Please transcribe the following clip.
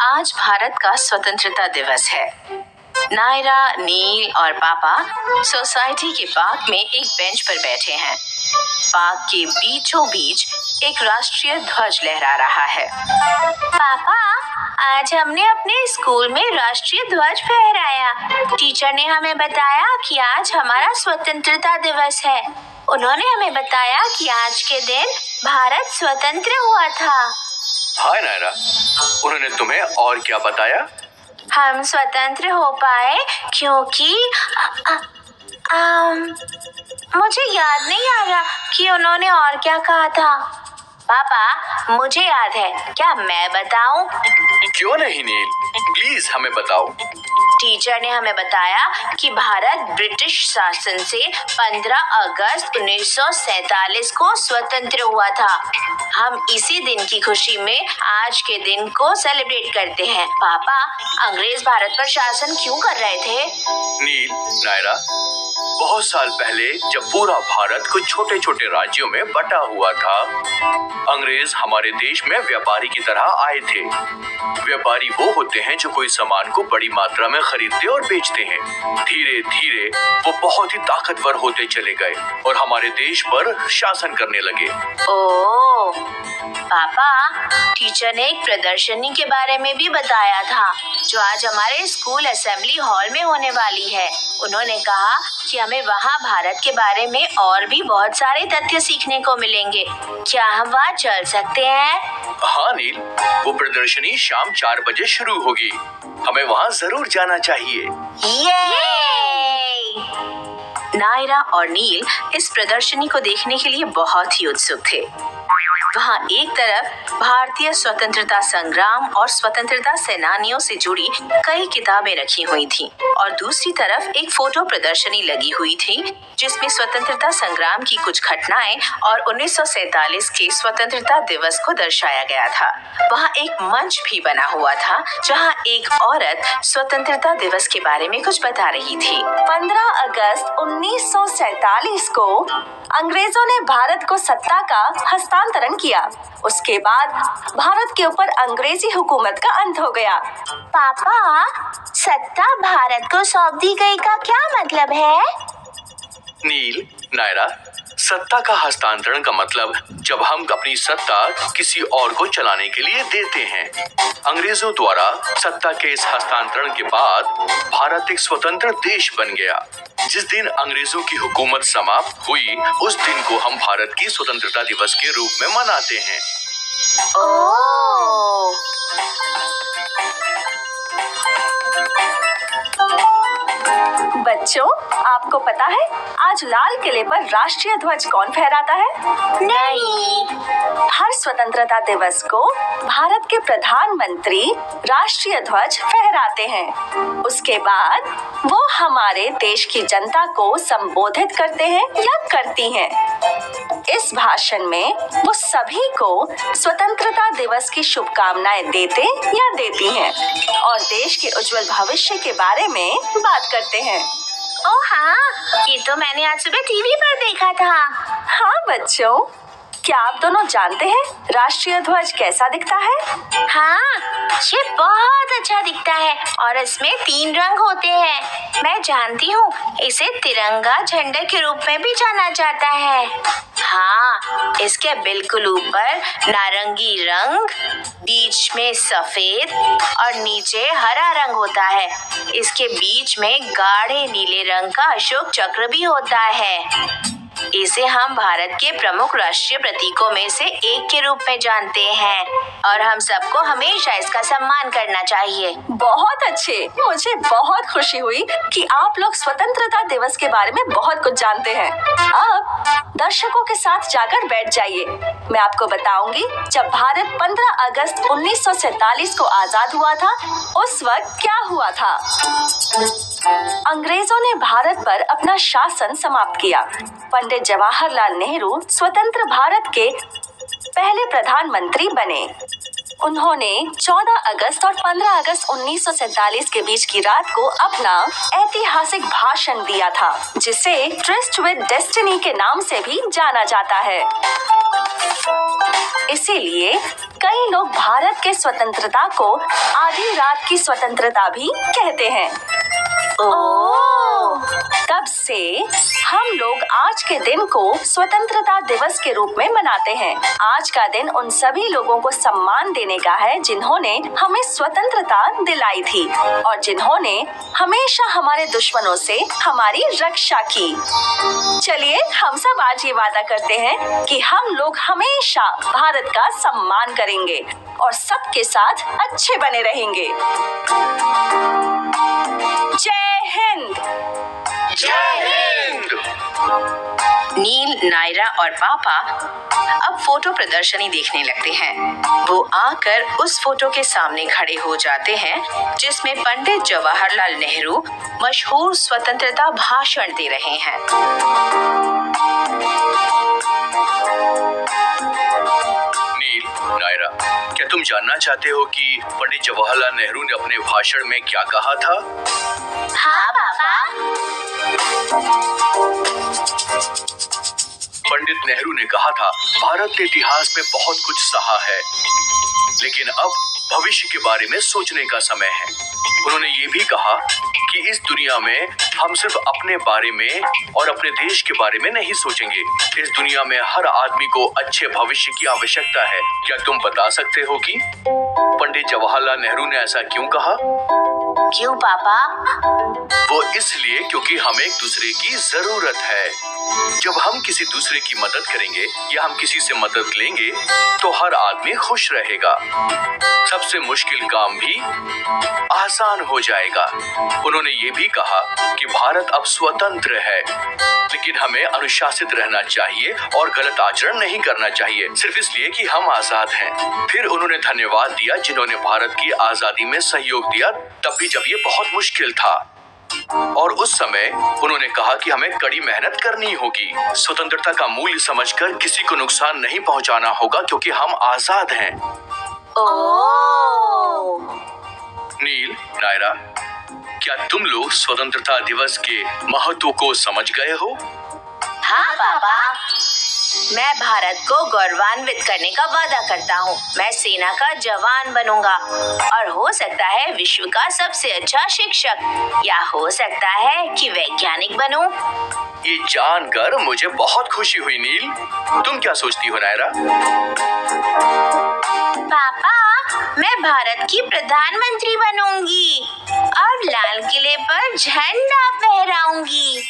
आज भारत का स्वतंत्रता दिवस है। नायरा, नील और पापा सोसाइटी के पार्क में एक बेंच पर बैठे हैं। पार्क के बीचों बीच एक राष्ट्रीय ध्वज लहरा रहा है। पापा, आज हमने अपने स्कूल में राष्ट्रीय ध्वज फहराया। टीचर ने हमें बताया कि आज हमारा स्वतंत्रता दिवस है। उन्होंने हमें बताया कि आज के दिन भारत स्वतंत्र हुआ था। हाय नायरा, उन्होंने तुम्हें और क्या बताया? हम स्वतंत्र हो पाए क्योंकि मुझे याद नहीं आ रहा कि उन्होंने और क्या कहा था। पापा, मुझे याद है, क्या मैं बताऊं? क्यों नहीं नील, प्लीज हमें बताओ। टीचर ने हमें बताया कि भारत ब्रिटिश शासन से 15 अगस्त 1947 को स्वतंत्र हुआ था। हम इसी दिन की खुशी में आज के दिन को सेलिब्रेट करते हैं। पापा, अंग्रेज भारत पर शासन क्यों कर रहे थे? नील, नायरा, बहुत साल पहले जब पूरा भारत कुछ छोटे छोटे राज्यों में बटा हुआ था, अंग्रेज हमारे देश में व्यापारी की तरह आए थे। व्यापारी वो होते हैं जो कोई सामान को बड़ी मात्रा में खरीदते और बेचते हैं। धीरे धीरे वो बहुत ही ताकतवर होते चले गए और हमारे देश पर शासन करने लगे। ओह पापा, टीचर ने एक प्रदर्शनी के बारे में भी बताया था जो आज हमारे स्कूल असेंबली हॉल में होने वाली है। उन्होंने कहा कि हमें वहाँ भारत के बारे में और भी बहुत सारे तथ्य सीखने को मिलेंगे। क्या हम वहाँ चल सकते हैं? हाँ नील, वो प्रदर्शनी शाम 4 बजे शुरू होगी। हमें वहाँ जरूर जाना चाहिए। नायरा और नील इस प्रदर्शनी को देखने के लिए बहुत ही उत्सुक थे। वहाँ एक तरफ भारतीय स्वतंत्रता संग्राम और स्वतंत्रता सेनानियों से जुड़ी कई किताबें रखी हुई थीं और दूसरी तरफ एक फोटो प्रदर्शनी लगी हुई थी जिसमें स्वतंत्रता संग्राम की कुछ घटनाएं और 1947 के स्वतंत्रता दिवस को दर्शाया गया था। वहाँ एक मंच भी बना हुआ था जहाँ एक औरत स्वतंत्रता दिवस के बारे में कुछ बता रही थी। 15 अगस्त 1947 को अंग्रेजों ने भारत को सत्ता का हस्तांतरण किया। उसके बाद भारत के ऊपर अंग्रेजी हुकूमत का अंत हो गया। पापा, सत्ता भारत को सौंप दी गई का क्या मतलब है? नील, नायरा, सत्ता का हस्तांतरण का मतलब जब हम अपनी सत्ता किसी और को चलाने के लिए देते हैं। अंग्रेजों द्वारा सत्ता के इस हस्तांतरण के बाद भारत एक स्वतंत्र देश बन गया। जिस दिन अंग्रेजों की हुकूमत समाप्त हुई, उस दिन को हम भारत की स्वतंत्रता दिवस के रूप में मनाते हैं। ओह! बच्चों, आपको पता है आज लाल किले पर राष्ट्रीय ध्वज कौन फहराता है? नहीं। हर स्वतंत्रता दिवस को भारत के प्रधानमंत्री राष्ट्रीय ध्वज फहराते हैं। उसके बाद वो हमारे देश की जनता को संबोधित करते हैं या करती हैं। इस भाषण में वो सभी को स्वतंत्रता दिवस की शुभकामनाएं देते या देती हैं और देश के उज्जवल भविष्य के बारे में बात करते हैं। ओह हाँ, ये तो मैंने आज सुबह टीवी पर देखा था। हाँ बच्चों, क्या आप दोनों जानते हैं राष्ट्रीय ध्वज कैसा दिखता है? हाँ, ये बहुत अच्छा दिखता है और इसमें 3 रंग होते हैं। मैं जानती हूँ, इसे तिरंगा झंडे के रूप में भी जाना जाता है। हाँ, इसके बिल्कुल ऊपर नारंगी रंग, बीच में सफेद और नीचे हरा रंग होता है। इसके बीच में गाढ़े नीले रंग का अशोक चक्र भी होता है। इसे हम भारत के प्रमुख राष्ट्रीय प्रतीकों में से एक के रूप में जानते हैं और हम सबको हमेशा इसका सम्मान करना चाहिए। बहुत अच्छे, मुझे बहुत खुशी हुई कि आप लोग स्वतंत्रता दिवस के बारे में बहुत कुछ जानते हैं। अब दर्शकों के साथ जाकर बैठ जाइए। मैं आपको बताऊंगी जब भारत 15 अगस्त 1947 को आजाद हुआ था, उस वक्त क्या हुआ था। अंग्रेजों ने भारत पर अपना शासन समाप्त किया। पंडित जवाहरलाल नेहरू स्वतंत्र भारत के पहले प्रधानमंत्री बने। उन्होंने 14 अगस्त और 15 अगस्त 1947 के बीच की रात को अपना ऐतिहासिक भाषण दिया था, जिसे ट्रिस्ट विद डेस्टिनी के नाम से भी जाना जाता है। इसीलिए कई लोग भारत के स्वतंत्रता को आधी रात की स्वतंत्रता भी कहते हैं। ओह, तब से हम लोग आज के दिन को स्वतंत्रता दिवस के रूप में मनाते हैं। आज का दिन उन सभी लोगों को सम्मान देने का है जिन्होंने हमें स्वतंत्रता दिलाई थी और जिन्होंने हमेशा हमारे दुश्मनों से हमारी रक्षा की। चलिए हम सब आज ये वादा करते हैं कि हम लोग हमेशा भारत का सम्मान करेंगे और सबके साथ अच्छे बने रहेंगे। जय हिंद। जय हिंद। नील, नायरा और पापा अब फोटो प्रदर्शनी देखने लगते हैं। वो आकर उस फोटो के सामने खड़े हो जाते हैं जिसमें पंडित जवाहरलाल नेहरू मशहूर स्वतंत्रता भाषण दे रहे हैं। नील, नायरा, क्या तुम जानना चाहते हो कि पंडित जवाहरलाल नेहरू ने अपने भाषण में क्या कहा था? हाँ पापा। पंडित नेहरू ने कहा था, भारत के इतिहास में बहुत कुछ सहा है, लेकिन अब भविष्य के बारे में सोचने का समय है। उन्होंने ये भी कहा कि इस दुनिया में हम सिर्फ अपने बारे में और अपने देश के बारे में नहीं सोचेंगे। इस दुनिया में हर आदमी को अच्छे भविष्य की आवश्यकता है। क्या तुम बता सकते हो कि पंडित जवाहरलाल नेहरू ने ऐसा क्यों कहा? क्यों पापा? वो इसलिए क्योंकि हमें एक दूसरे की जरूरत है। जब हम किसी दूसरे की मदद करेंगे या हम किसी से मदद लेंगे तो हर आदमी खुश रहेगा। सबसे मुश्किल काम भी आसान हो जाएगा। उन्होंने ये भी कहा कि भारत अब स्वतंत्र है, लेकिन हमें अनुशासित रहना चाहिए और गलत आचरण नहीं करना चाहिए सिर्फ इसलिए कि हम आजाद हैं। फिर उन्होंने धन्यवाद दिया जिन्होंने भारत की आजादी में सहयोग दिया, तब भी जब ये बहुत मुश्किल था। और उस समय उन्होंने कहा कि हमें कड़ी मेहनत करनी होगी। स्वतंत्रता का मूल्य समझकर किसी को नुकसान नहीं पहुंचाना होगा क्योंकि हम आजाद हैं। ओह। नील, नायरा, क्या तुम लोग स्वतंत्रता दिवस के महत्व को समझ गए हो? हाँ पापा, मैं भारत को गौरवान्वित करने का वादा करता हूँ। मैं सेना का जवान बनूंगा और हो सकता है विश्व का सबसे अच्छा शिक्षक, या हो सकता है कि वैज्ञानिक बनूं। ये जानकर मुझे बहुत खुशी हुई। नील, तुम क्या सोचती हो नायरा? पापा, मैं भारत की प्रधानमंत्री बनूंगी और लाल किले पर झंडा फहराऊंगी।